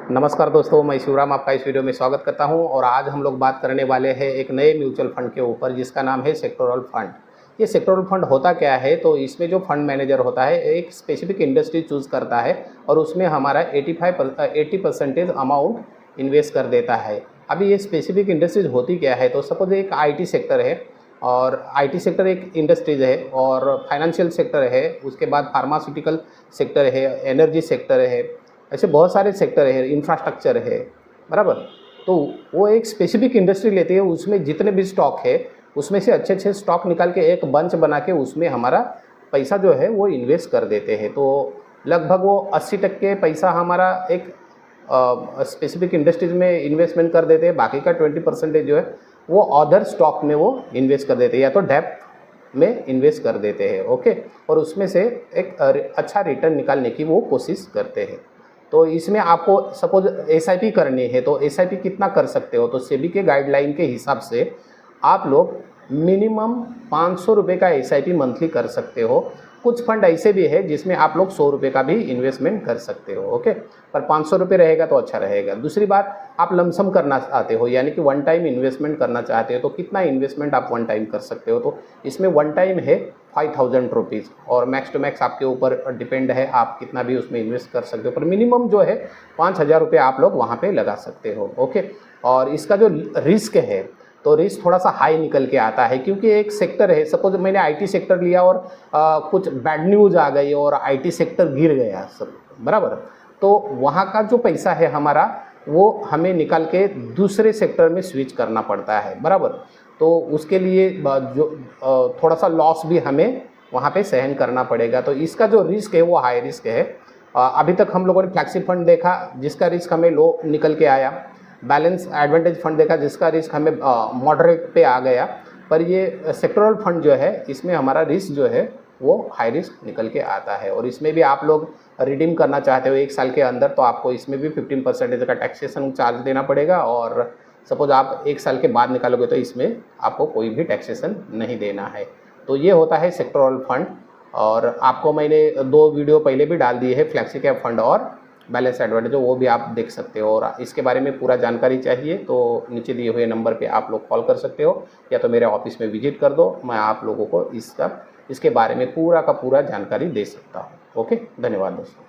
नमस्कार दोस्तों, मैं शिवराम आपका इस वीडियो में स्वागत करता हूं और आज हम लोग बात करने वाले हैं एक नए म्यूचुअल फंड के ऊपर जिसका नाम है सेक्टोरल फंड। ये सेक्टोरल फंड होता क्या है? तो इसमें जो फंड मैनेजर होता है एक स्पेसिफिक इंडस्ट्री चूज़ करता है और उसमें हमारा 80% अमाउंट इन्वेस्ट कर देता है। अभी ये स्पेसिफिक इंडस्ट्रीज होती क्या है? तो सपोज एक IT सेक्टर है और IT सेक्टर एक इंडस्ट्रीज है और फाइनेंशियल सेक्टर है, उसके बाद फार्मास्यूटिकल सेक्टर है, एनर्जी सेक्टर है, ऐसे बहुत सारे सेक्टर है, इंफ्रास्ट्रक्चर है, बराबर। तो वो एक स्पेसिफिक इंडस्ट्री लेती है, उसमें जितने भी स्टॉक है उसमें से अच्छे अच्छे स्टॉक निकाल के एक बंच बना के उसमें हमारा पैसा जो है वो इन्वेस्ट कर देते हैं। तो लगभग वो 80% पैसा हमारा एक स्पेसिफिक इंडस्ट्रीज में इन्वेस्टमेंट कर देते हैं, बाकी का 20% जो है वो अदर स्टॉक में वो इन्वेस्ट कर देते हैं या तो डेप्ट में इन्वेस्ट कर देते हैं। ओके, और उसमें से एक अच्छा रिटर्न निकालने की वो कोशिश करते हैं। तो इसमें आपको सपोज SIP करनी है तो SIP कितना कर सकते हो? तो सेबी के गाइडलाइन के हिसाब से आप लोग मिनिमम 500 रुपये का SIP मंथली कर सकते हो। कुछ फंड ऐसे भी है जिसमें आप लोग 100 रुपये का भी इन्वेस्टमेंट कर सकते हो। ओके, पर 500 रुपये रहेगा तो अच्छा रहेगा। दूसरी बात, आप लमसम करना चाहते हो यानी कि वन टाइम इन्वेस्टमेंट करना चाहते हो तो कितना इन्वेस्टमेंट आप वन टाइम कर सकते हो? तो इसमें वन टाइम है 5000 रुपीज़ और मैक्स टू मैक्स आपके ऊपर डिपेंड है, आप कितना भी उसमें इन्वेस्ट कर सकते हो, पर मिनिमम जो है 5000 रुपये आप लोग वहाँ पे लगा सकते हो। ओके, और इसका जो रिस्क है तो रिस्क थोड़ा सा हाई निकल के आता है क्योंकि एक सेक्टर है, सपोज मैंने IT सेक्टर लिया और कुछ बैड न्यूज़ आ गई और IT सेक्टर गिर गया सब, बराबर। तो वहाँ का जो पैसा है हमारा वो हमें निकाल के दूसरे सेक्टर में स्विच करना पड़ता है, बराबर। तो उसके लिए जो थोड़ा सा लॉस भी हमें वहाँ पे सहन करना पड़ेगा। तो इसका जो रिस्क है वो हाई रिस्क है। अभी तक हम लोगों ने फ्लैक्सी फंड देखा जिसका रिस्क हमें लो निकल के आया, बैलेंस एडवांटेज फंड देखा जिसका रिस्क हमें मॉडरेट पे आ गया, पर ये सेक्टोरल फंड जो है इसमें हमारा रिस्क जो है वो हाई रिस्क निकल के आता है। और इसमें भी आप लोग रिडीम करना चाहते हो 1 साल के अंदर तो आपको इसमें भी 15% का टैक्सेशन चार्ज देना पड़ेगा और सपोज आप 1 साल के बाद निकालोगे तो इसमें आपको कोई भी टैक्सेशन नहीं देना है। तो ये होता है सेक्टोरल फंड और आपको मैंने 2 वीडियो पहले भी डाल दिए हैं, फ्लैक्सी कैप फंड और बैलेंस एडवांटेज, वो भी आप देख सकते हो। और इसके बारे में पूरा जानकारी चाहिए तो नीचे दिए हुए नंबर पे आप लोग कॉल कर सकते हो या तो मेरे ऑफिस में विजिट कर दो, मैं आप लोगों को इसके बारे में पूरा का पूरा जानकारी दे सकता हूँ। ओके, धन्यवाद दोस्तों।